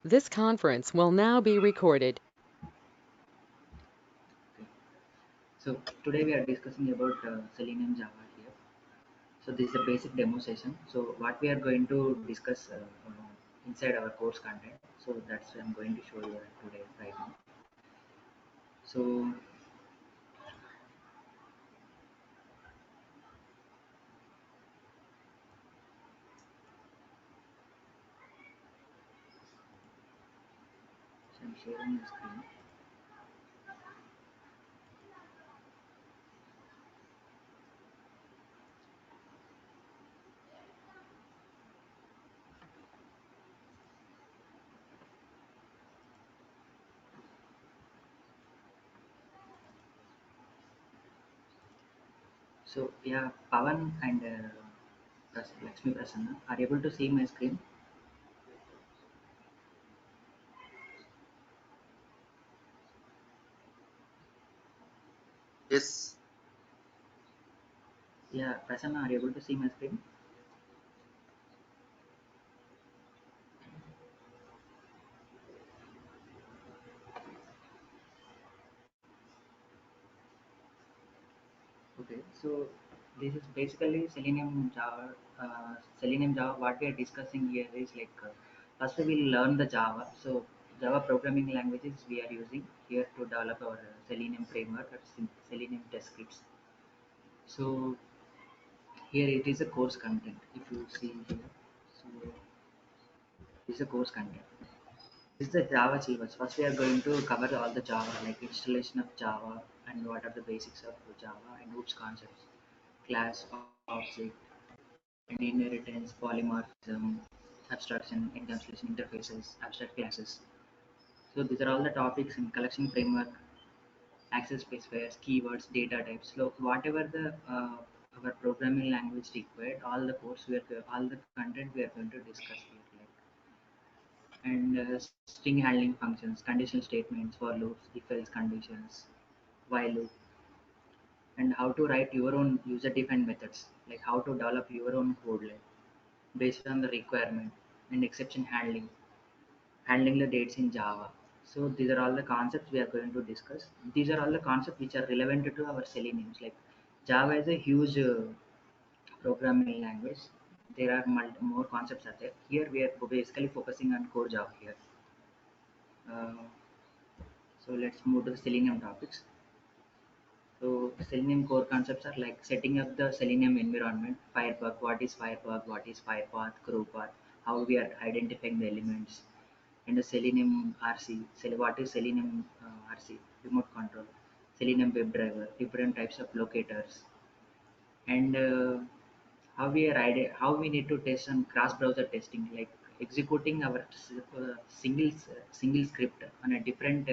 This conference will now be recorded. Okay. So today we are discussing about Selenium Java here. So this is a basic demo session. So what we are going to discuss inside our course content. So that's I'm going to show you today right now. So I'm sharing the screen. So yeah, Pavan and Lakshmi Prasanna are able to see my screen. Yes, Yeah, Prasanna are able to see my screen. Okay, so this is basically Selenium Java. Selenium Java. What we are discussing here is like first we will learn the Java. So Java programming languages we are using here to develop our Selenium framework or Selenium test scripts. So here it is a course content. If you see here, so this is a course content. This is the Java syllabus. First, we are going to cover all the Java, like installation of Java and what are the basics of Java and OOPS concepts, class, object, and inheritance, polymorphism, abstraction, encapsulation interfaces, abstract classes. So these are all the topics in collection framework, access specifiers, keywords, data types. So whatever the our programming language required, all the course we are all the content we are going to discuss here, like and string handling functions, conditional statements, for loops, if else conditions, while loop, and how to write your own user defined methods, like how to develop your own code, like based on the requirement, and exception handling, handling the dates in Java. So these are all the concepts we are going to discuss. These are all the concepts which are relevant to our Seleniums. Like Java is a huge programming language. There are more concepts are there. Here we are basically focusing on core Java here. Uh, so let's move to the Selenium topics. So Selenium core concepts are like setting up the Selenium environment, Firebug, what is Firepath, Crowpath, how we are identifying the elements, and the Selenium RC, what is Selenium RC, remote control, Selenium WebDriver, different types of locators, and how we need to test on cross-browser testing, like executing our single script on a different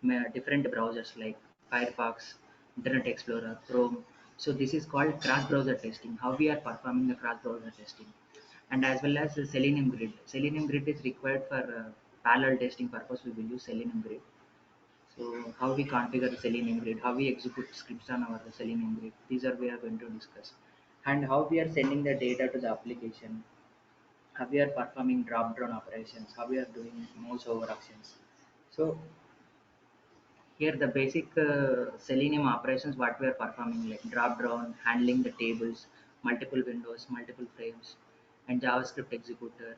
browsers like Firefox, Internet Explorer, Chrome. So this is called cross-browser testing. How we are performing the cross-browser testing, and as well as the Selenium Grid. Selenium Grid is required for parallel testing purpose. We will use Selenium Grid. So how we configure the Selenium Grid, how we execute scripts on our Selenium Grid. These are we are going to discuss, and how we are sending the data to the application, how we are performing drop-down operations, how we are doing mouse over actions. So here the basic Selenium operations what we are performing, like drop-down, handling the tables, multiple windows, multiple frames, and JavaScript executor,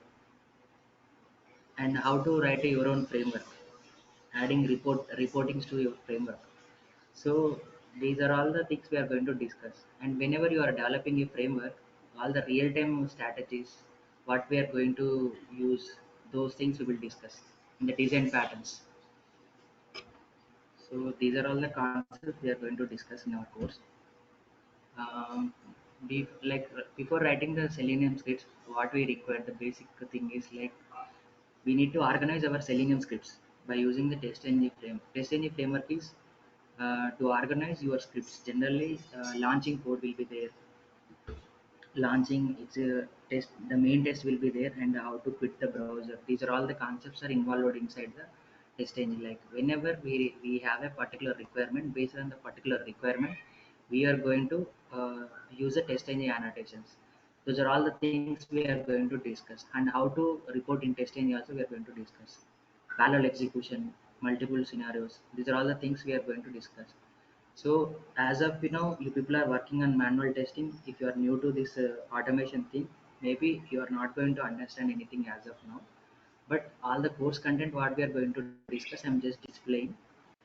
and how to write your own framework, adding reportings to your framework. So these are all the things we are going to discuss. And whenever you are developing a framework, all the real-time strategies, what we are going to use, those things we will discuss in the design patterns. So these are all the concepts we are going to discuss in our course. Um, before writing the Selenium scripts, what we require, the basic thing is like we need to organize our Selenium scripts by using the TestNG framework. TestNG framework is to organize your scripts. Generally, launching code will be there. Launching it's a test. The main test will be there, and how to quit the browser. These are all the concepts are involved inside the TestNG. Like whenever we have a particular requirement, based on the particular requirement, we are going to use the TestNG annotations. Those are all the things we are going to discuss, and how to report in testing also we are going to discuss. Parallel execution, multiple scenarios, these are all the things we are going to discuss. So as of you people are working on manual testing. If you are new to this automation thing, maybe you are not going to understand anything as of now. But all the course content what we are going to discuss, I'm just displaying.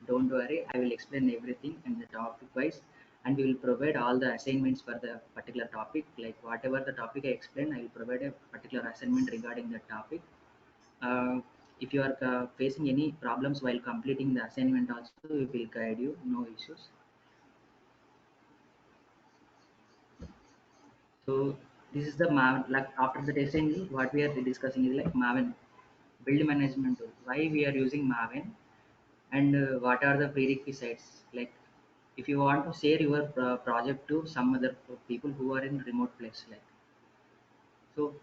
Don't worry, I will explain everything in the topic wise, and we will provide all the assignments for the particular topic. Like whatever the topic I explain, I will provide a particular assignment regarding that topic. uh, if you are facing any problems while completing the assignment also, we will guide you, no issues. So this is the Maven. Like after the testing, what we are discussing is like Maven build management tool. Why we are using Maven, and what are the prerequisites? Like if you want to share your project to some other people who are in remote place, like so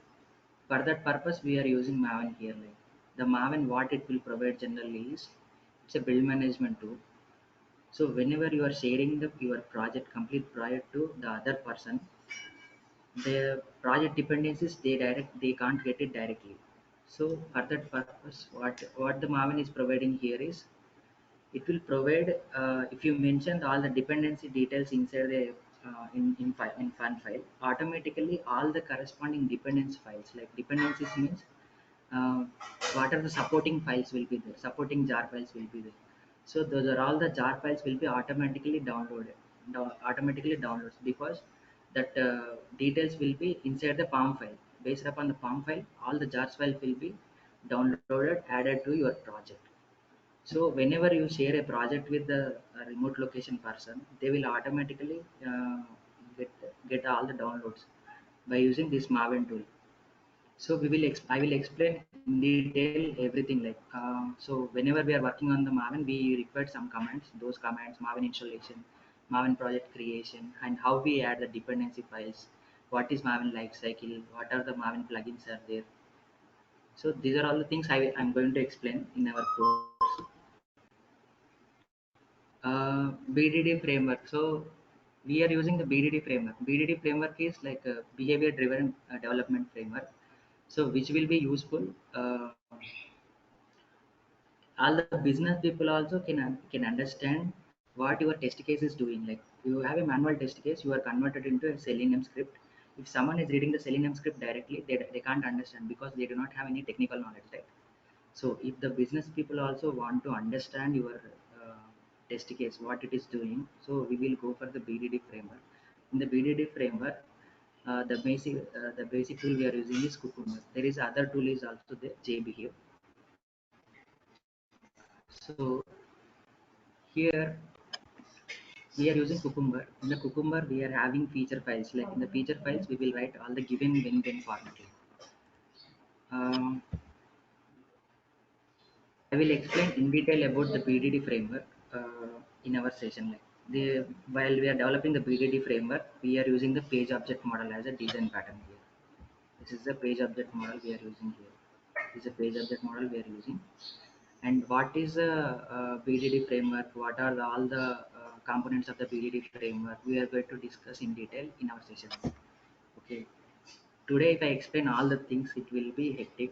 for that purpose we are using Maven here. Like the Maven, what it will provide generally is it's a build management tool. So whenever you are sharing your project, complete project to the other person, the project dependencies they can't get it directly. So for that purpose, what the Maven is providing here is it will provide, if you mentioned all the dependency details inside the in fun file, automatically all the corresponding dependency files, like dependencies means uh, what are the supporting files will be there, supporting jar files will be there. So those are all the jar files will be automatically downloaded, automatically downloads, because that details will be inside the palm file. Based upon the palm file, all the jars file will be downloaded, added to your project. So whenever you share a project with the remote location person, they will automatically get get all the downloads by using this Maven tool. So I will explain in detail everything. Like so whenever we are working on the Maven, we require some commands. Those commands: Maven installation, Maven project creation, and how we add the dependency files. What is Maven lifecycle? What are the Maven plugins are there? So these are all the things I'm going to explain in our course. BDD framework. So we are using the BDD framework. BDD framework is like a behavior driven development framework. So which will be useful. All the business people also can understand what your test case is doing. Like you have a manual test case, you are converted into a Selenium script. If someone is reading the Selenium script directly, they can't understand because they do not have any technical knowledge, right? So if the business people also want to understand your uh, test case, what it is doing, so we will go for the BDD framework. In the BDD framework, the basic tool we are using is Cucumber. There is other tool is also there, JBehave. So here we are using Cucumber. In the Cucumber, we are having feature files. Like in the feature files, we will write all the given when format. Um, I will explain in detail about the BDD framework in our session. Like while we are developing the BDD framework, we are using the page object model as a design pattern here. This is the page object model we are using here. This is a page object model we are using. And what is a, BDD framework? What are all the components of the BDD framework? We are going to discuss in detail in our sessions. Okay. Today, if I explain all the things, it will be hectic.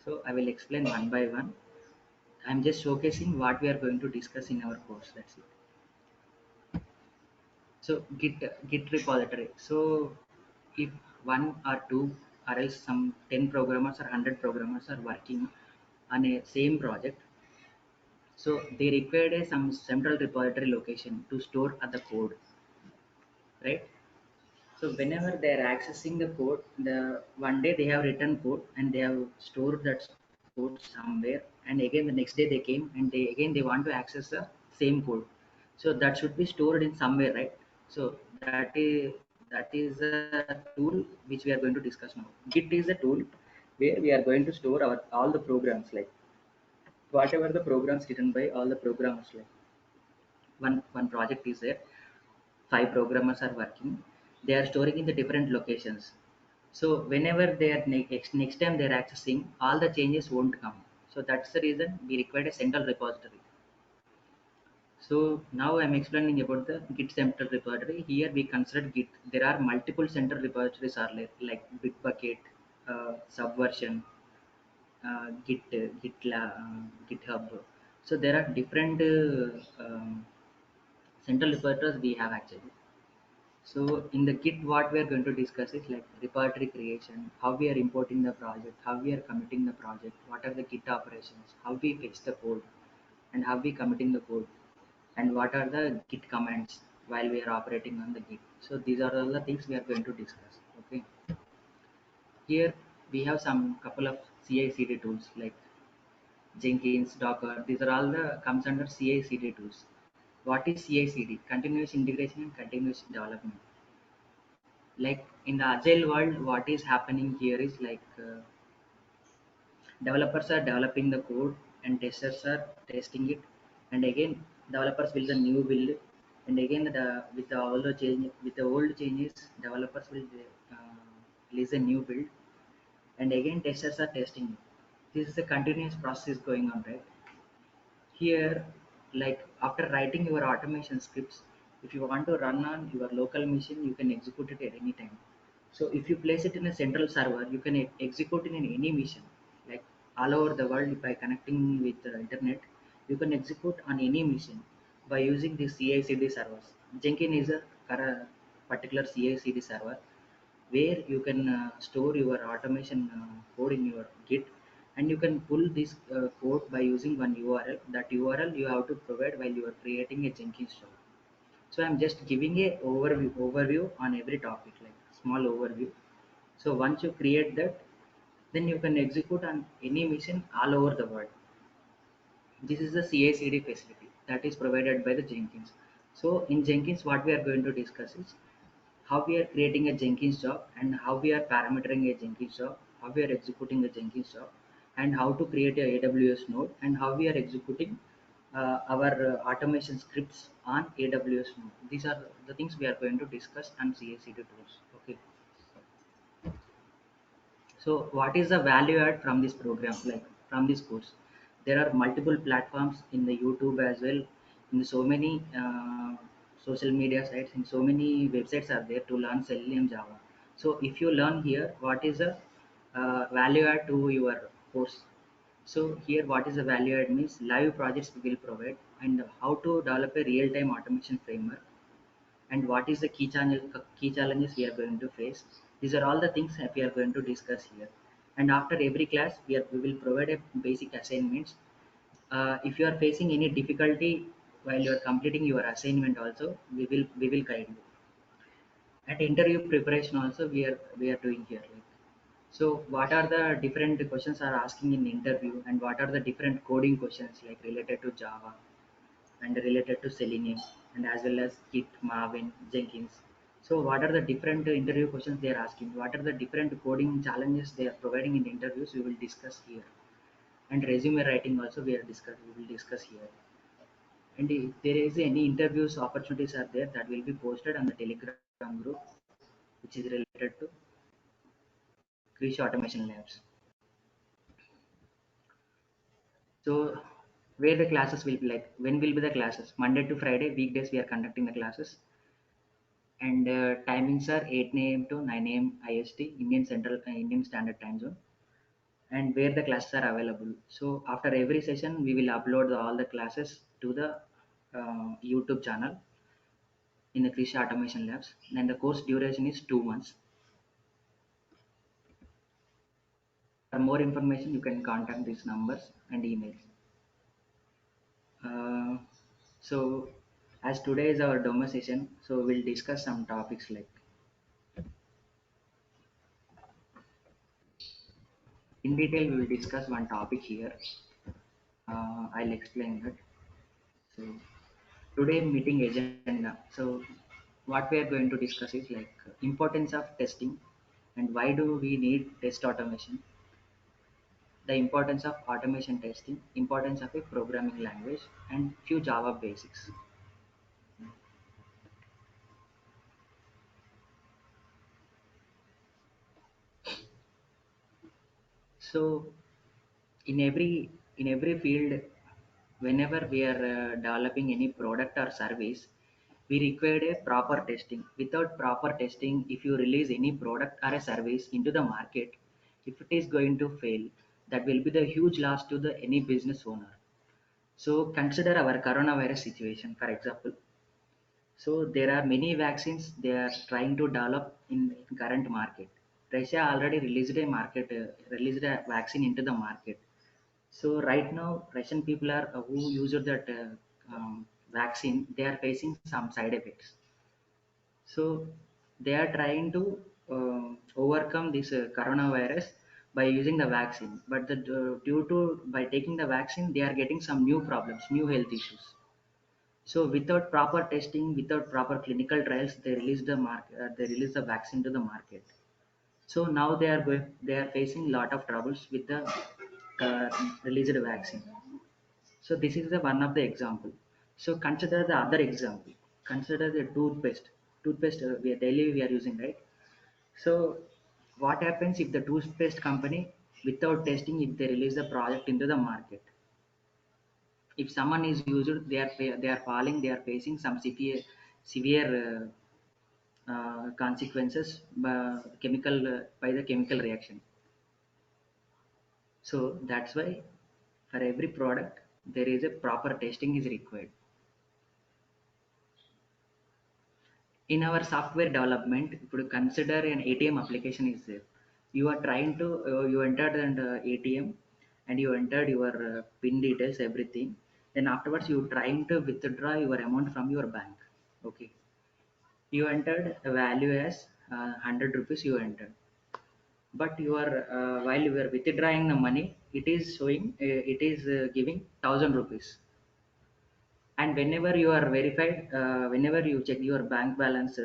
So I will explain one by one. I'm just showcasing what we are going to discuss in our course. That's it. So Git repository. So if one or two or else some 10 programmers or 100 programmers are working on a same project, so they required some central repository location to store the code, right? So whenever they are accessing the code, the one day they have written code and they have stored that code somewhere, and again the next day they came and they want to access the same code. So that should be stored in somewhere, right? So that is a tool which we are going to discuss now. Git is a tool where we are going to store our all the programs, like whatever the programs written by all the programmers. Like one project is there, 5 programmers are working, they are storing in the different locations. So whenever they are next time they are accessing, all the changes won't come. So that's the reason we require a central repository. So now I'm explaining about the Git central repository. Here we consider Git. There are multiple central repositories are like Bitbucket, Subversion, GitHub. So there are different central repositories we have actually. So in the Git, what we are going to discuss is like repository creation, how we are importing the project, how we are committing the project, what are the Git operations, how we fetch the code, and how we committing the code, and what are the Git commands while we are operating on the Git. So these are all the things we are going to discuss. Okay. Here we have some couple of CI/CD tools like Jenkins, Docker. These are all the comes under CI/CD tools. What is CI/CD? Continuous integration and continuous development. Like in the agile world, what is happening here is like developers are developing the code and testers are testing it, and again developers will the new build, and again with the all the change with the old changes developers will uh, release a new build, and again testers are testing it. This is a continuous process going on, right? Here, like after writing your automation scripts, if you want to run on your local machine, you can execute it at any time. So if you place it in a central server, you can execute it in any machine, like all over the world by connecting with the internet. You can execute on any machine by using the CI/CD servers. Jenkins is a particular CI/CD server where you can store your automation code in your Git, and you can pull this code by using one URL. That URL you have to provide while you are creating a Jenkins job. So I'm just giving a overview on every topic, like small overview. So once you create that, then you can execute on any mission all over the world. This is the CI/CD facility that is provided by the Jenkins. So in Jenkins, what we are going to discuss is how we are creating a Jenkins job, and how we are parametering a Jenkins job, how we are executing a Jenkins job, and how to create a AWS node, and how we are executing our automation scripts on AWS node. These are the things we are going to discuss on CI/CD tools. Okay. So what is the value add from this program, like from this course? There are multiple platforms in the YouTube as well, in so many social media sites, and so many websites are there to learn Selenium Java. So if you learn here, what is the value add to your course? So here, what is the value add means live projects we will provide, and how to develop a real-time automation framework, and what is the key challenges we are going to face. These are all the things that we are going to discuss here. And after every class, we will provide a basic assignments. If you are facing any difficulty while you are completing your assignment, also we will guide you. And interview preparation also we are doing here. Like, so what are the different questions are asking in interview, and what are the different coding questions like related to Java and related to Selenium, and as well as Git, Maven, Jenkins. So what are the different interview questions they are asking? What are the different coding challenges they are providing in the interviews? We will discuss here. And resume writing also we will discuss here. And if there is any interviews opportunities are there, that will be posted on the Telegram group, which is related to Krish Automation Labs. So where the classes will be, like when will be the classes? Monday to Friday weekdays we are conducting the classes, and timings are 8 a.m. to 9 a.m. IST, Indian Standard Time Zone, and where the classes are available. So after every session, we will upload all the classes to the YouTube channel in the Krish Automation Labs. And the course duration is 2 months. For more information, you can contact these numbers and emails. Uh, so as today is our demo session, so we'll discuss some topics like in detail. We will discuss one topic here. I'll explain that. So today meeting agenda. So what we are going to discuss is like importance of testing, and why do we need test automation, the importance of automation testing, importance of a programming language, and few Java basics. So in every field, whenever we are developing any product or service, we require a proper testing. Without proper testing, if you release any product or a service into the market, if it is going to fail, that will be the huge loss to the any business owner. So consider our coronavirus situation, for example. So there are many vaccines they are trying to develop in current market. Russia already released a vaccine into the market. So right now, Russian people are who use that vaccine. They are facing some side effects. So they are trying to overcome this coronavirus by using the vaccine. But due to by taking the vaccine, they are getting some new problems, new health issues. So without proper testing, without proper clinical trials, they release the vaccine to the market. So now they are facing lot of troubles with the released vaccine. So this is the one of the example. So consider the other example. Consider the toothpaste. Toothpaste we are using, right? So what happens if the toothpaste company, without testing, if they release the product into the market? If someone is used, they are falling, they are facing some severe consequences by the chemical reaction. So that's why for every product there is a proper testing is required. In our software development, if you consider an ATM application is there, you are trying to you entered an ATM and you entered your pin details, everything. Then afterwards you trying to withdraw your amount from your bank. Okay, you entered a value as 100 rupees you entered, but you are while you are withdrawing the money, it is showing it is giving 1000 rupees. And whenever you are verified, whenever you check your bank balance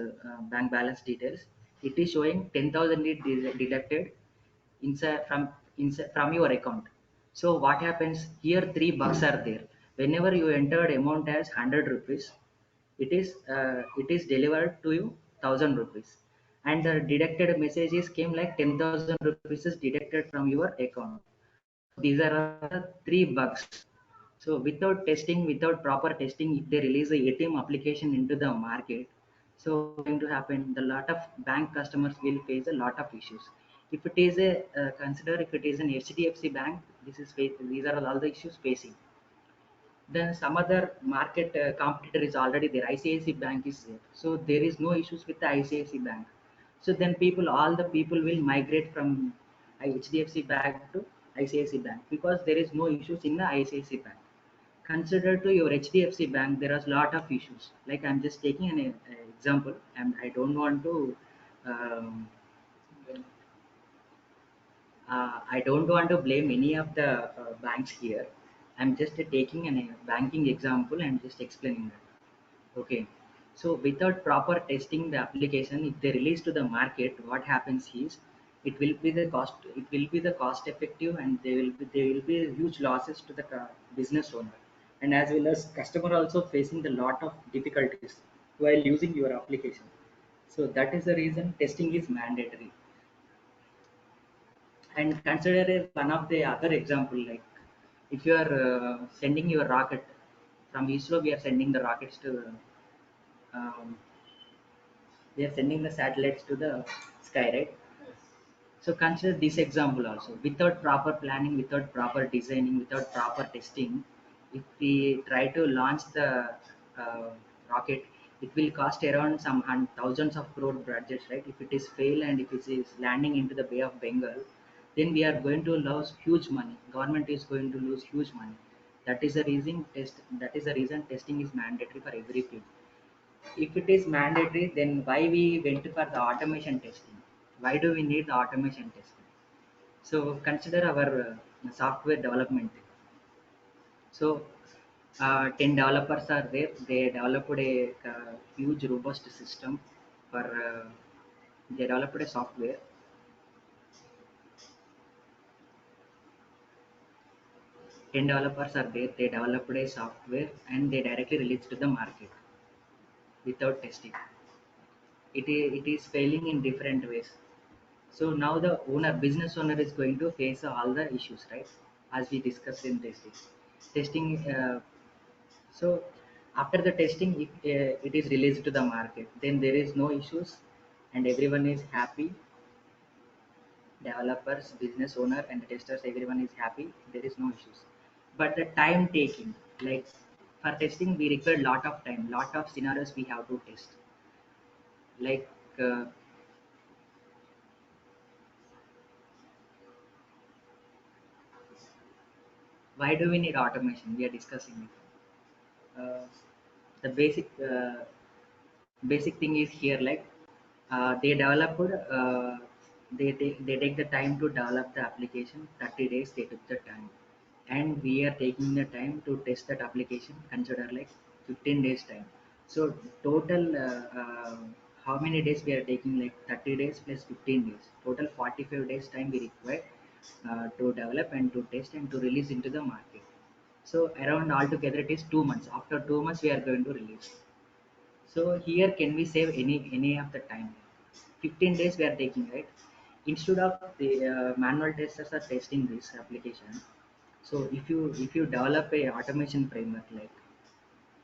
details, it is showing 10,000 deducted inside from your account. So what happens here? Three bucks are there. Whenever you entered amount as 100 rupees, it is delivered to you 1000 rupees, and the deducted messages came like 10,000 rupees is deducted from your account. These are the three bugs. So without testing, without proper testing, if they release the ATM application into the market, so what's going to happen? The lot of bank customers will face a lot of issues. If it is a consider if it is an HDFC bank, these are all the issues facing. Then some other market competitor is already there. ICICI Bank is there, so there is no issues with the ICICI Bank. So then all the people will migrate from HDFC Bank to ICICI Bank because there is no issues in the ICICI Bank. Consider to your HDFC Bank, there are a lot of issues. Like I'm just taking an example, and I don't want to um, I don't want to blame any of the banks here. I'm just taking a banking example and just explaining that. Okay. So without proper testing the application, if they release to the market, what happens is it will be the cost effective, and there will be huge losses to the business owner, and as well as customer also facing the lot of difficulties while using your application. So that is the reason testing is mandatory. And consider one of the other example, like if you are sending your rocket from ISRO, we are sending the rockets to um, we are sending the satellites to the sky, right? So consider this example also. Without proper planning, without proper designing, without proper testing, if we try to launch the uh, rocket, it will cost around some thousands of crore budgets, right? If it is fail and if it is landing into the Bay of Bengal, then we are going to lose huge money. Government is going to lose huge money. That is the reason That is the reason testing is mandatory for every field. If it is mandatory, then why we went for the automation testing? Why do we need the automation testing? So consider our software development. So 10 developers are there. They developed a huge robust system for they developed a software. 10 developers are there. They developed a software and they directly released to the market without testing. It is failing in different ways. So now the business owner is going to face all the issues, right? As we discussed in this. testing. So after the testing, if it is released to the market, then there is no issues, and everyone is happy. Developers, business owner, and the testers, everyone is happy. There is no issues. But the time taking, like for testing, we require lot of time, lot of scenarios we have to test. Like uh, why do we need automation? We are discussing it. The basic thing is here, like they developed they take the time to develop the application. 30 days they took the time, and we are taking the time to test that application, consider like 15 days time. So total how many days we are taking, like 30 days plus 15 days, total 45 days time we require to develop and to test and to release into the market. So around altogether it is 2 months. After 2 months we are going to release. So here can we save any of the time? 15 days we are taking, right? Instead of the manual testers are testing this application. So if you develop a automation framework, like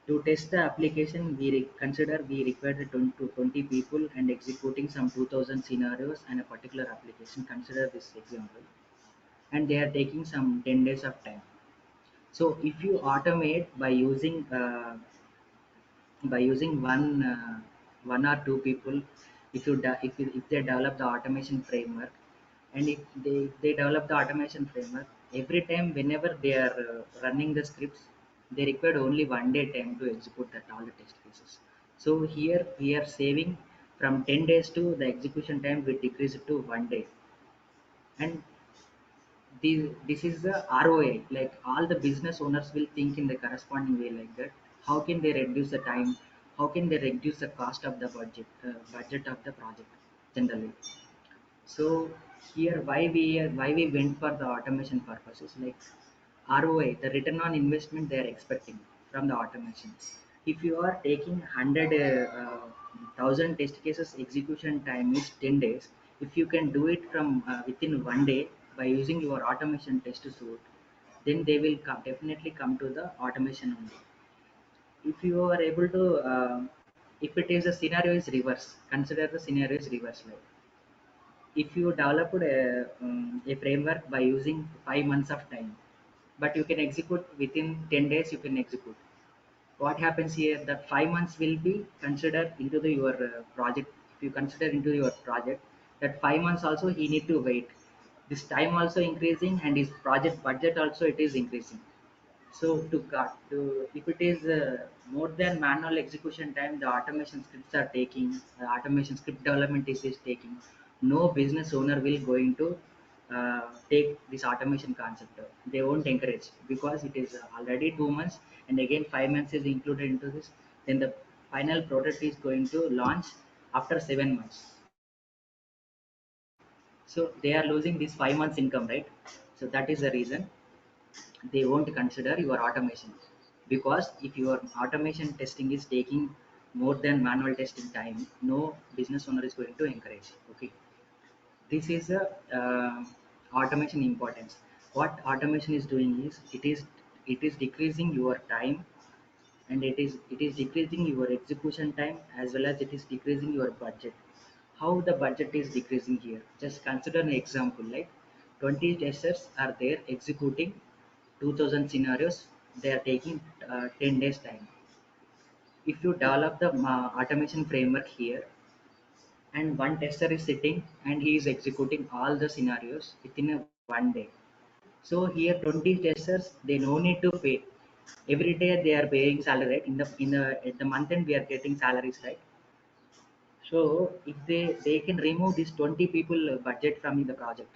to test the application, consider we require the 20 to 20 people and executing some 2000 scenarios and a particular application. Consider this example, and they are taking some 10 days of time. So if you automate by using one or two people, if they develop the automation framework, and if they develop the automation framework, every time whenever they are running the scripts, they require only 1 day time to execute that all the test cases. So here we are saving from 10 days to the execution time we decrease it to 1 day. And this is the ROI. Like all the business owners will think in the corresponding way like that. How can they reduce the time? How can they reduce the cost of the budget of the project generally? So here why we went for the automation purposes, like ROI, the return on investment they are expecting from the automation. If you are taking 100,000 test cases, execution time is 10 days. If you can do it from within 1 day by using your automation test suite, then they will definitely come to the automation only. If you are able to, if it is a scenario is reverse, consider the scenario is reverse. Like if you developed a framework by using 5 months of time, but you can execute within 10 days, you can execute. What happens here, that 5 months will be considered into your project. If you consider into your project, that 5 months also he need to wait. This time also increasing, and his project budget also it is increasing. So to cut to, if it is more than manual execution time, the automation scripts are taking, automation script development is taking. No business owner will going to take this automation concept. They won't encourage, because it is already 2 months, and again 5 months is included into this. Then the final product is going to launch after 7 months. So they are losing this 5 months income, right? So that is the reason they won't consider your automation. Because if your automation testing is taking more than manual testing time, no business owner is going to encourage. Okay, this is a automation importance. What automation is doing is, it is decreasing your time, and it is decreasing your execution time, as well as it is decreasing your budget. How the budget is decreasing here, just consider an example, like 20 testers are there executing 2000 scenarios. They are taking 10 days time. If you develop the automation framework here, and one tester is sitting and he is executing all the scenarios within a 1 day. So here 20 testers, they no need to pay. Every day they are paying salary, right? In the at the month end we are getting salaries, right? So if they can remove this 20 people budget from the project,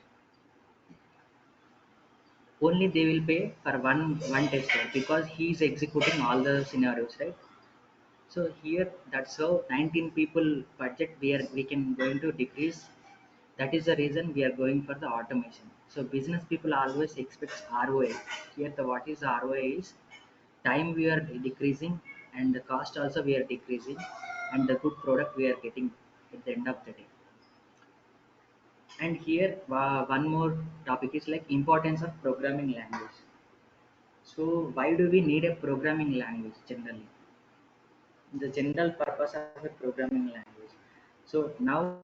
only they will pay for one tester, because he is executing all the scenarios, right? So here that's how 19 people budget we can going to decrease. That is the reason we are going for the automation. So business people always expect ROI. Here the what is ROI is, time we are decreasing, and the cost also we are decreasing, and the good product we are getting at the end of the day. And here one more topic is like importance of programming language. So why do we need a programming language generally? The general purpose of a programming language. So now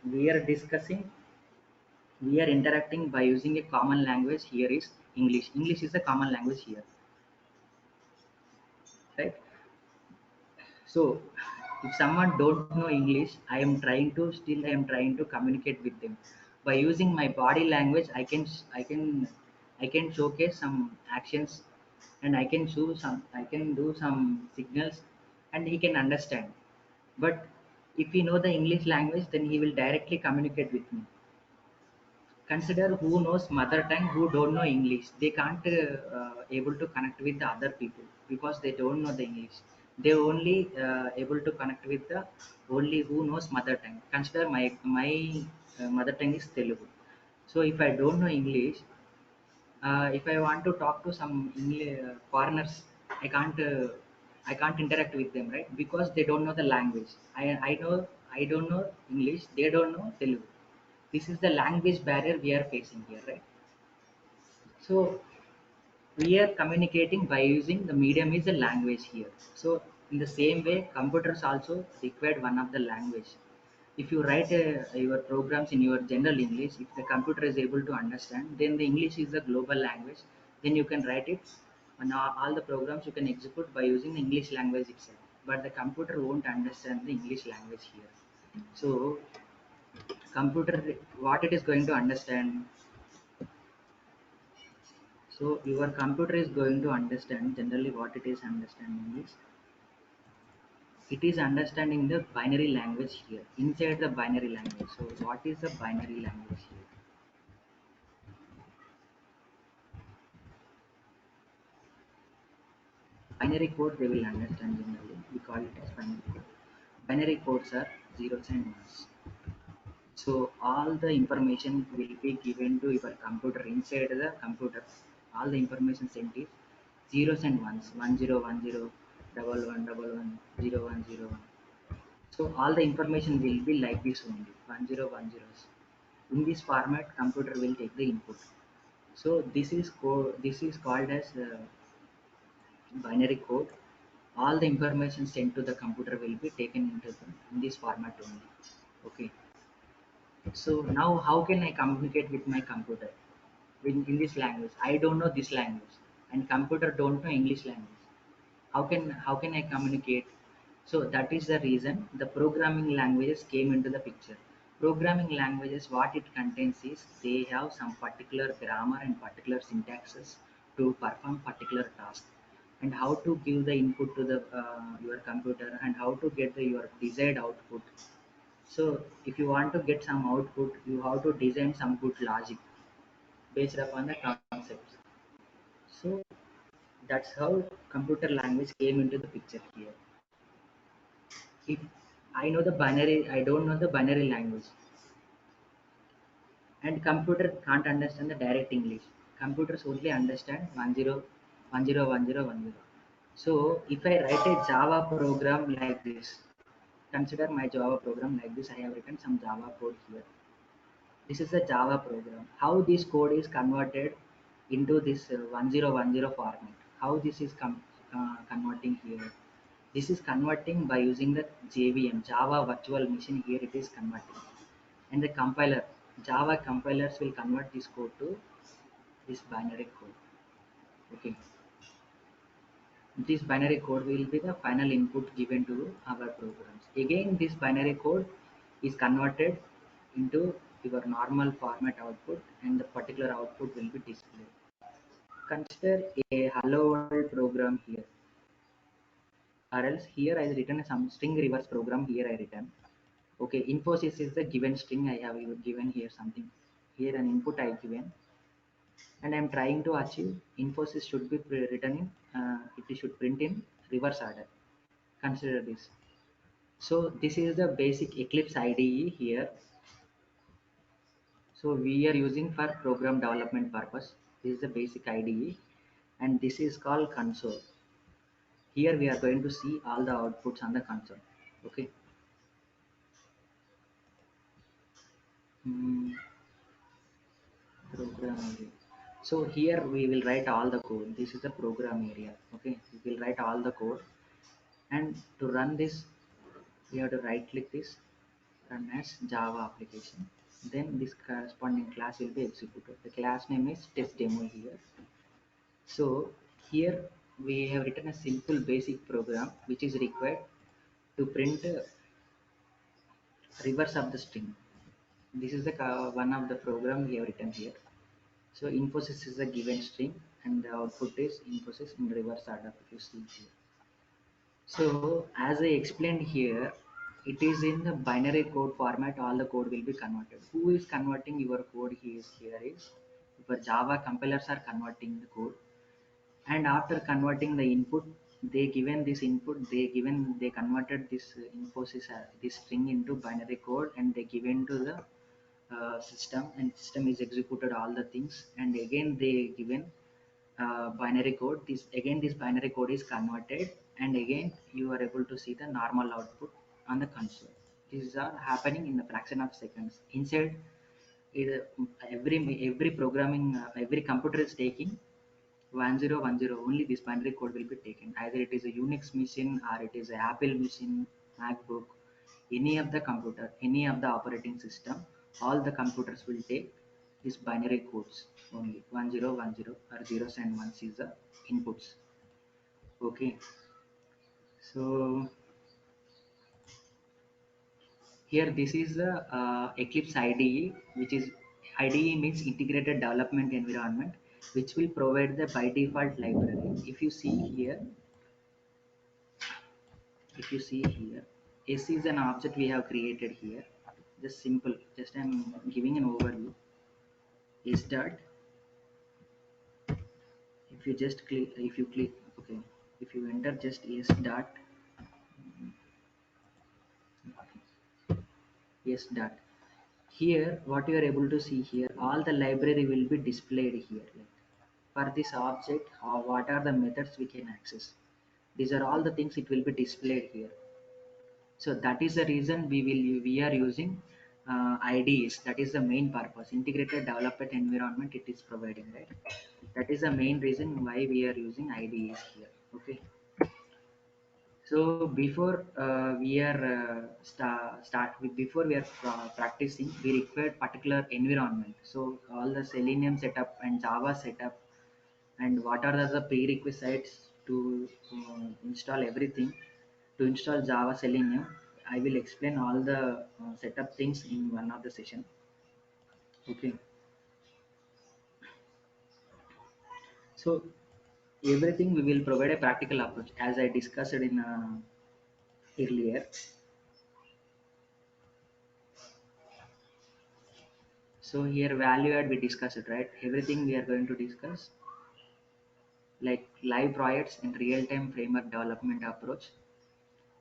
we are discussing, we are interacting by using a common language. Here is English. English is a common language here, right? So if someone don't know English, I am trying to communicate with them by using my body language. I can showcase some actions, and I can do some signals, and he can understand. But if he know the English language, then he will directly communicate with me. Consider who knows mother tongue, who don't know English, they can't able to connect with the other people because they don't know the English. They only able to connect with the only who knows mother tongue. Consider my mother tongue is Telugu. So if I don't know English, if I want to talk to some English foreigners, i can't uh, I can't interact with them, right? Because they don't know the language. I know, I don't know English, they don't know Telugu. This is the language barrier we are facing here, right? So we are communicating by using the medium is a language here. So in the same way, computers also required one of the language. If you write your programs in your general English, if the computer is able to understand, then the English is a global language. Then you can write it, and all the programs you can execute by using the English language itself. But the computer won't understand the English language here. So computer, what it is going to understand, so your computer is going to understand generally what it is understanding is, it is understanding the binary language here inside the binary language. So what is the binary language here? Binary code they will understand generally. We call it as binary code. Binary codes are zeros and ones. So all the information will be given to your computer inside the computer. All the information sent is zeros and ones. 1010, double one double one, 0101. So all the information will be like this only, 1010s. In this format, computer will take the input. So this is called as binary code. All the information sent to the computer will be taken in this format only. Okay. So now how can I communicate with my computer in this language? I don't know this language, and computer don't know English language. How can I communicate? So that is the reason the programming languages came into the picture. Programming languages, what it contains is they have some particular grammar and particular syntaxes to perform particular task, and how to give the input to the your computer, and how to get your desired output. So if you want to get some output, you have to design some good logic based upon the concepts. So that's how computer language came into the picture here. If I don't know the binary language, and computer can't understand the direct English. Computers only understand 10 10 10 10. So if I write a Java program like this, consider my Java program like this. I have written some Java code here. This is a Java program. How this code is converted into this 1010 format? How this is converting here? This is converting by using the JVM, Java Virtual Machine. Here it is converting, and the compiler, Java compilers will convert this code to this binary code. Okay, this binary code will be the final input given to our programs. Again, this binary code is converted into your normal format output, and the particular output will be displayed. Consider a hello world program here, or else here I written some string reverse program. Here I written, okay, Infosys is the given string. I have given here something. Here an input I given, and I'm trying to achieve Infosys should be written in, it should print in reverse order. Consider this. So this is the basic Eclipse IDE here. So we are using for program development purpose. This is the basic IDE, and this is called console. Here we are going to see all the outputs on the console. Okay. Hmm, program ID. So here we will write all the code. This is the program area. Okay, we will write all the code, and to run this, we have to right click this, run as Java application. Then this corresponding class will be executed. The class name is test demo here. So here we have written a simple basic program which is required to print reverse of the string. This is the one of the program we have written here. So Infosys is a given string and the output is Infosys in reverse order if you see here. So as I explained here, it is in the binary code format, all the code will be converted. Who is converting your code here is your Java compilers are converting the code, and after converting the input, they given this input, they converted this Infosys this string into binary code, and they given to the system, and system is executed all the things, and again they given binary code. This binary code is converted, and again you are able to see the normal output on the console. These are happening in the fraction of seconds. Inside, is every programming, every computer is taking 1010. Only this binary code will be taken. Either it is a Unix machine or it is a Apple machine, MacBook, any of the computer, any of the operating system. All the computers will take this binary codes only 1010 or zeros and ones is the inputs. Okay, so here this is the Eclipse IDE, which is IDE means integrated development environment, which will provide the by default library. If you see here, S is an object we have created here. Just simple, just I'm giving an overview. S dot, if you click, okay, if you enter just S dot, S dot. Here, what you are able to see here, all the library will be displayed here. Like for this object, what are the methods we can access? These are all the things it will be displayed here. So that is the reason we are using IDEs. That is the main purpose. Integrated development environment it is providing, right? That is the main reason why we are using IDEs here. Okay. So before we are start with before we are practicing, we require particular environment. So all the Selenium setup and Java setup, and what are the prerequisites to install everything, to install Java Selenium. I will explain all the setup things in one of the session. Okay, so everything we will provide a practical approach as I discussed in earlier. So here value add we discussed it, right? Everything we are going to discuss like live projects and real-time framework development approach.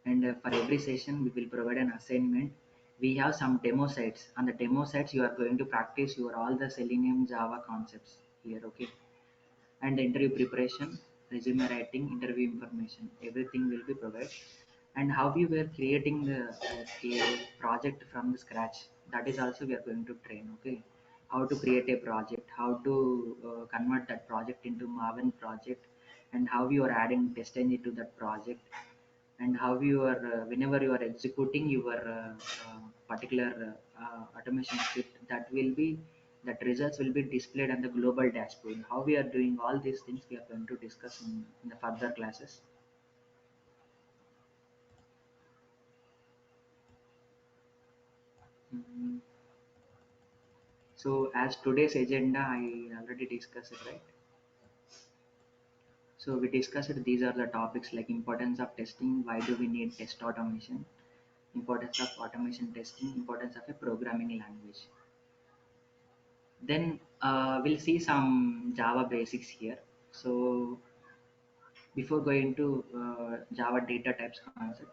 And for every session we will provide an assignment. We have some demo sites. On the demo sites you are going to practice your all the Selenium Java concepts here. Okay, and interview preparation, resume writing, interview information, everything will be provided. And how we were creating the a project from the scratch, that is also we are going to train. Okay, how to create a project, how to convert that project into Maven project, and how you are adding test engine to that project, and how you are whenever you are executing your particular automation script, that results will be displayed on the global dashboard. How we are doing all these things we are going to discuss in the further classes. Mhm. So as today's agenda I already discussed it, right? So we discussed it. These are the topics like importance of testing, why do we need test automation, importance of automation testing, importance of a programming language. Then we'll see some Java basics here. So before going to Java data types concept,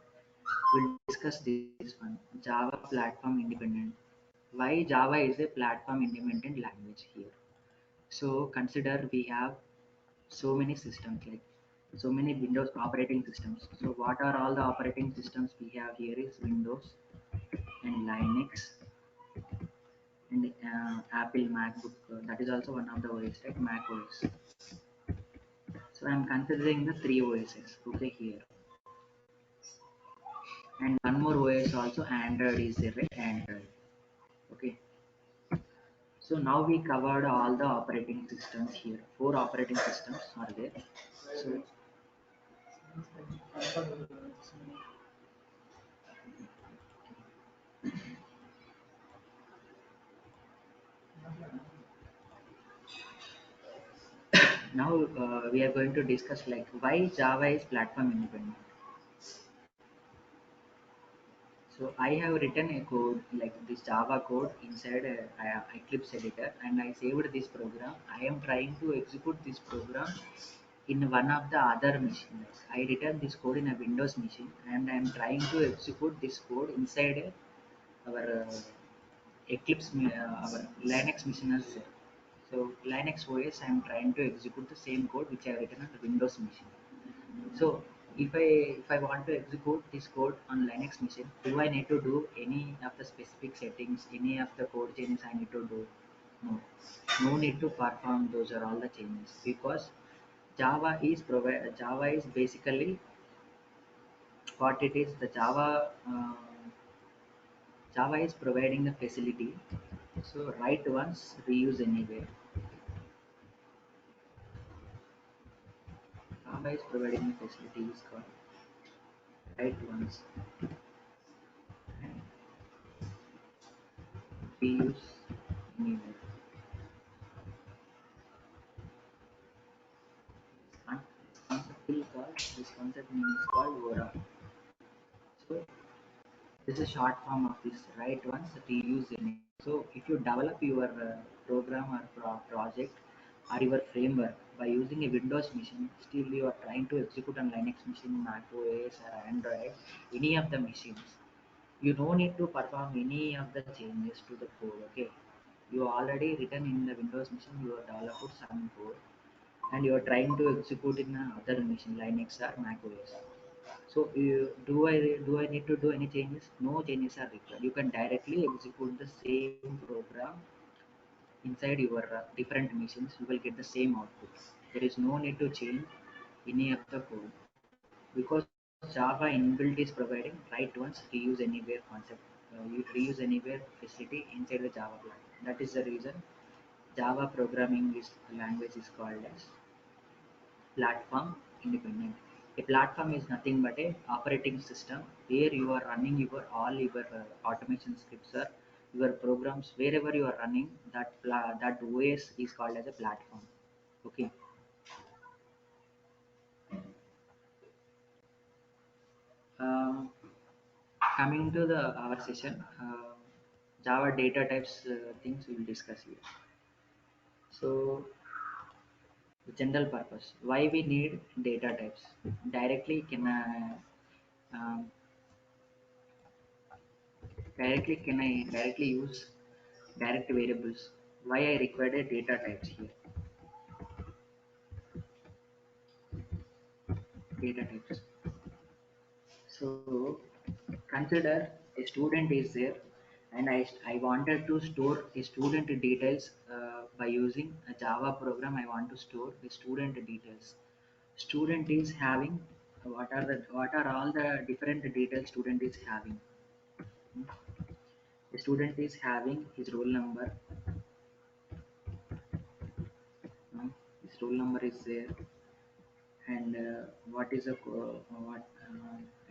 we'll discuss this one, Java platform independent. Why Java is a platform independent language here. So consider we have so many systems, like so many Windows operating systems. So what are all the operating systems we have here is Windows and Linux and Apple MacBook. That is also one of the OS, right? Mac OS. So I'm considering the three OSs. Okay, here, and one more OS also Android is there, right? Android. Okay. So now we covered all the operating systems here. Four operating systems are there. So now we are going to discuss like why Java is platform independent. So I have written a code like this Java code inside a Eclipse editor, and I saved this program. I am trying to execute this program in one of the other machines. I written this code in a Windows machine, and I am trying to execute this code inside our Eclipse, our Linux machine as well. So Linux OS, I am trying to execute the same code which I have written on the Windows machine. So if I want to execute this code on Linux machine, do I need to do any of the specific settings, any of the code changes I need to do? No, no need to perform those are all the changes because Java is basically what it is. The Java is providing the facility. So write once, reuse anywhere. Java is providing the facility is called write once and reuse anywhere. And this concept name is called Vora. So this is short form of this write once, reuse anywhere. So if you develop your program or project or your framework by using a Windows machine, still you are trying to execute on Linux machine, Mac OS or Android, any of the machines. You don't need to perform any of the changes to the code. Okay, you already written in the Windows machine, you have developed some code and you are trying to execute in another machine, Linux or Mac OS. So do I need to do any changes? No changes are required. You can directly execute the same program inside your different machines. You will get the same output. There is no need to change any of the code because Java inbuilt is providing write once, reuse anywhere concept. You reuse anywhere facility inside the Java platform. That is the reason Java programming is language is called as platform independent. A platform is nothing but a operating system where you are running your all your automation scripts or your programs wherever you are running that OS is called as a platform. Okay. Um, Coming to the our session, Java data types things we will discuss here. So the general purpose why we need data types directly can um, can I directly use direct variables. Why I required a data types here. Data types. So consider a student is there and I wanted to store a student details by using a Java program. I want to store the student details. Student is having what are all the different details student is having. The student is having his roll number. His roll number is there and what is a what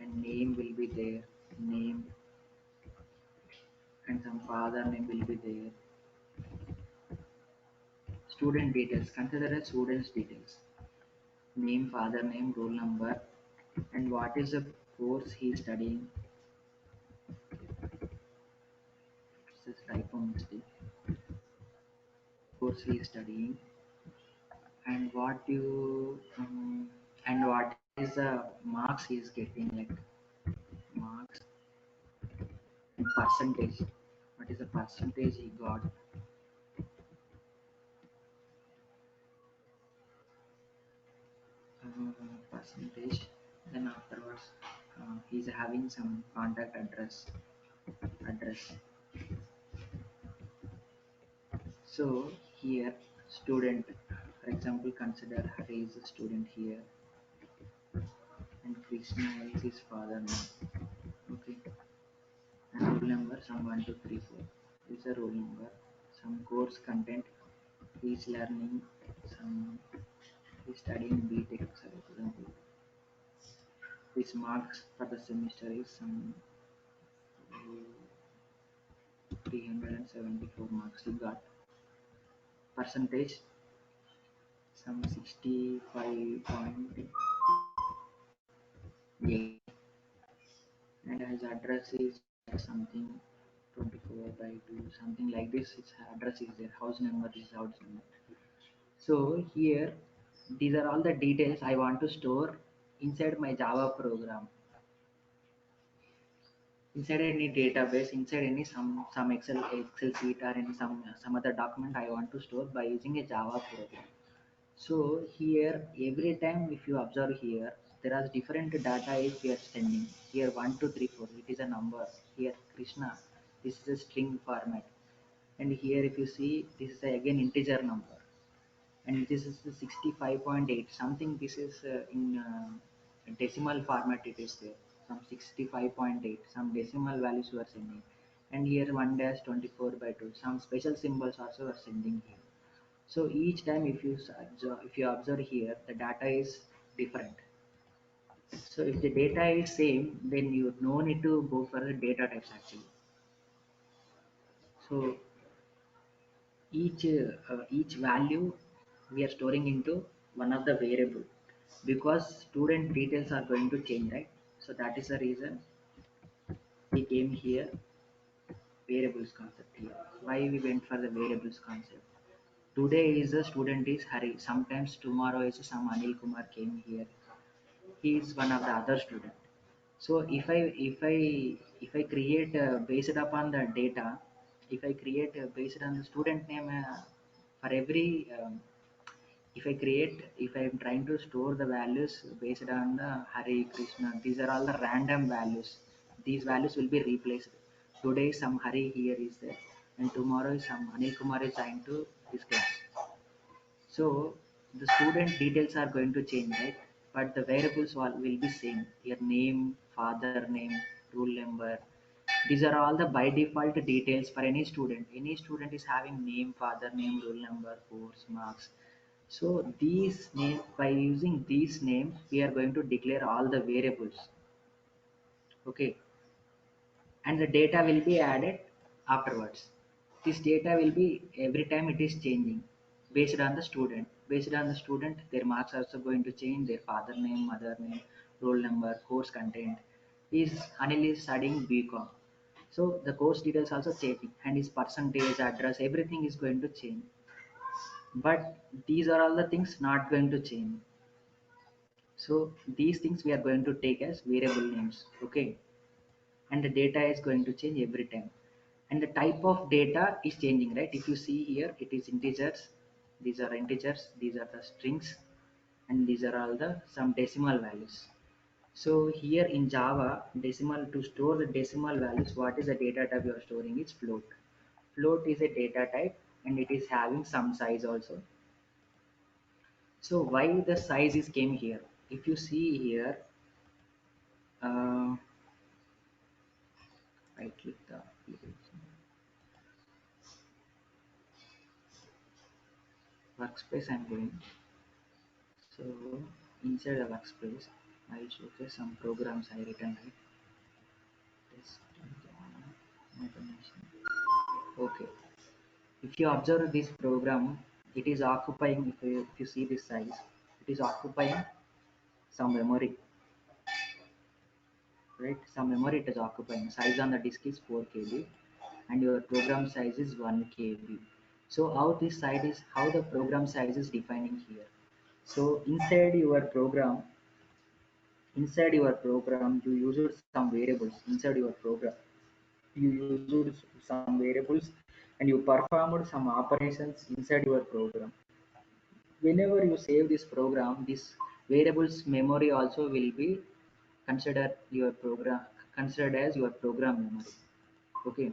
and name will be there, name and some father name will be there. Student details, consider as students details, name, father name, roll number, and what is the course he is studying. This is typo mistake. Course he is studying and what is the marks he is getting, like marks and percentage, what is the percentage he got. Percentage. Then afterwards, he's having some contact address. So here student, for example, consider Hari is a student here and Krishna is his father name. Okay, and roll number some 1234 is a roll number. Some course content he is learning. Some he is studying BTech. For example, his marks for the semester is some 374 marks he got. Percentage some 65.8, and his address is something 24 by 2, something like this. Its address is there, house number is house number. So here these are all the details I want to store inside my Java program, inside any database, inside any some Excel sheet or any some other document I want to store by using a Java program. So here every time if you observe here, there are different data is we are sending. Here 1, 2, 3, 4, it is a number. Here Krishna, this is a string format. And here if you see, this is again integer number. And this is the 65.8 something. This is in decimal format it is there. Some 65.8, some decimal values you are sending. And here 1 dash 24 by 2, some special symbols also are sending here. So each time if you observe here, the data is different. So if the data is same, then you no need to go for the data types actually. So each value we are storing into one of the variable, because student details are going to change, right? So that is the reason we came here variables concept here. Why we went for the variables concept? Today is a student is Hari. Sometimes tomorrow is some Anil Kumar came here. He is one of the other student. So if I create based upon the data, if I create based on the student name for every if I create, if I'm trying to store the values based on the Hare Krishna, these are all the random values. These values will be replaced. Today some Hare here is there, and tomorrow some Anil Kumar is assigned to this class. So the student details are going to change, right? But the variables will be same. Your name, father name, roll number. These are all the by default details for any student. Any student is having name, father name, roll number, course, marks. So these name, by using these names, we are going to declare all the variables. Okay, and the data will be added afterwards. This data will be every time it is changing based on the student. Based on the student, their marks are also going to change, their father name, mother name, roll number, course content. Is Anil is studying BCom. So the course details also changing, and his percentage, address, everything is going to change. But these are all the things not going to change. So these things we are going to take as variable names. Okay, and the data is going to change every time, and the type of data is changing, right? If you see here, it is integers. These are integers, these are the strings, and these are all the some decimal values. So here in Java, decimal, to store the decimal values, what is the data type you are storing is float. Float is a data type, and it is having some size also. So why the size is came here? If you see here, uh, I click the application workspace, I'm going. So inside the workspace, I'll showcase some programs I written, right? Test automation. Okay. If you observe this program, it is occupying. If you see this size, it is occupying some memory, right? Some memory it is occupying. Size on the disk is 4 KB, and your program size is 1 KB. So how this side is, how the program size is defining here. So inside your program you used some variables. Inside your program you used some variables, and you performed some operations inside your program. Whenever you save this program, this variables memory also will be considered your program, considered as your program memory. Okay,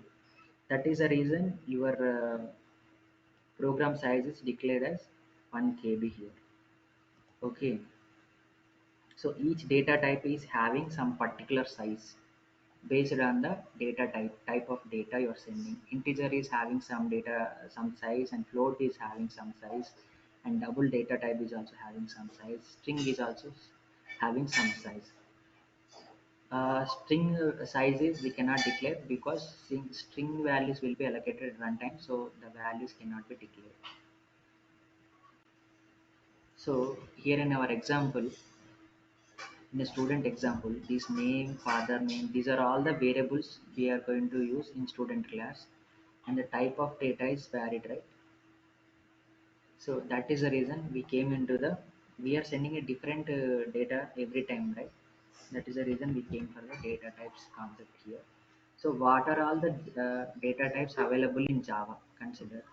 that is the reason your program size is declared as 1 KB here. Okay, so each data type is having some particular size based on the data type of data you're sending. Integer is having some data some size, and float is having some size, and double data type is also having some size. String is also having some size. String sizes we cannot declare because string values will be allocated at runtime, so the values cannot be declared. So here in our example, in a student example, this name, father name, these are all the variables we are going to use in student class, and the type of data is varied, right? So that is the reason we came into the, we are sending a different data every time, right? That is the reason we came for the data types concept here. So what are all the data types available in Java? Consider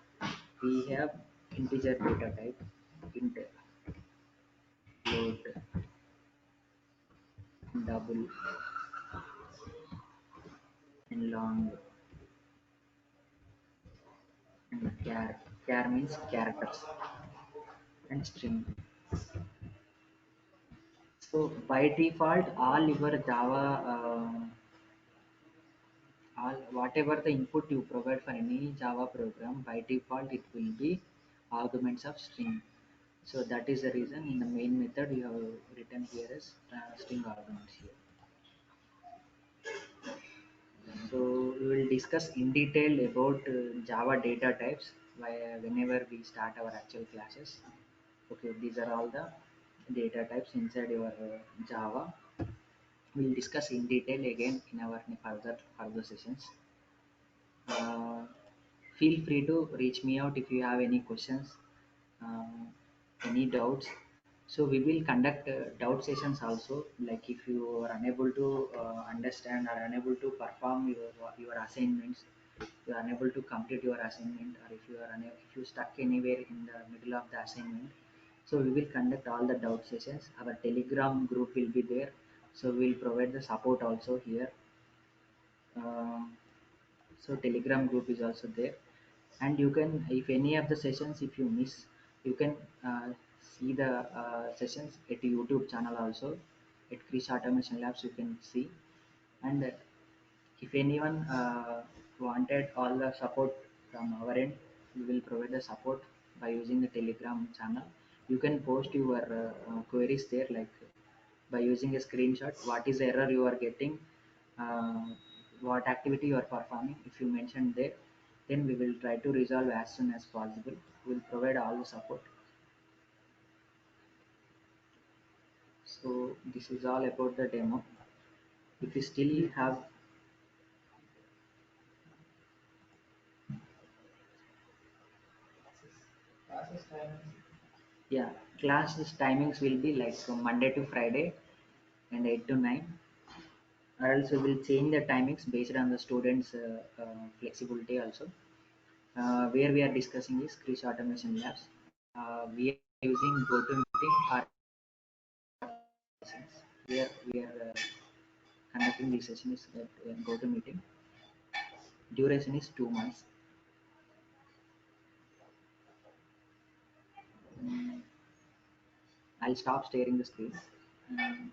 we have integer data type, int, float, double, and long, and char. Char means characters, and string. So by default, all your Java, all whatever the input you provide for any Java program, by default it will be arguments of string. So that is the reason in the main method you have written here as string arguments here. So we will discuss in detail about Java data types whenever we start our actual classes. Okay, these are all the data types inside your Java. We'll discuss in detail again in our further sessions. Uh, Feel free to reach me out if you have any questions, uh, any doubts. So we will conduct doubt sessions also. Like if you are unable to understand or unable to perform your assignments, you are unable to complete your assignment, or if you are if you stuck anywhere in the middle of the assignment, so we will conduct all the doubt sessions. Our Telegram group will be there, so we will provide the support also here. Um, so Telegram group is also there, and you can, if any of the sessions if you miss, you can see the sessions at YouTube channel also, at Krish Automation Labs you can see. And if anyone wanted all the support from our end, we will provide the support by using the Telegram channel. You can post your queries there, like by using a screenshot, what is the error you are getting, uh, what activity you are performing. If you mention there, then we will try to resolve as soon as possible. We will provide all the support. So this is all about the demo. If you still have, yeah, class timings will be like from Monday to Friday and 8 to 9, or else we will change the timings based on the students flexibility also. Where we are discussing is Krish Automation Labs. We are using GoToMeeting or sessions. Where we are conducting the session is at GoToMeeting. Duration is 2 months. Mm, I'll stop sharing the screen. Um,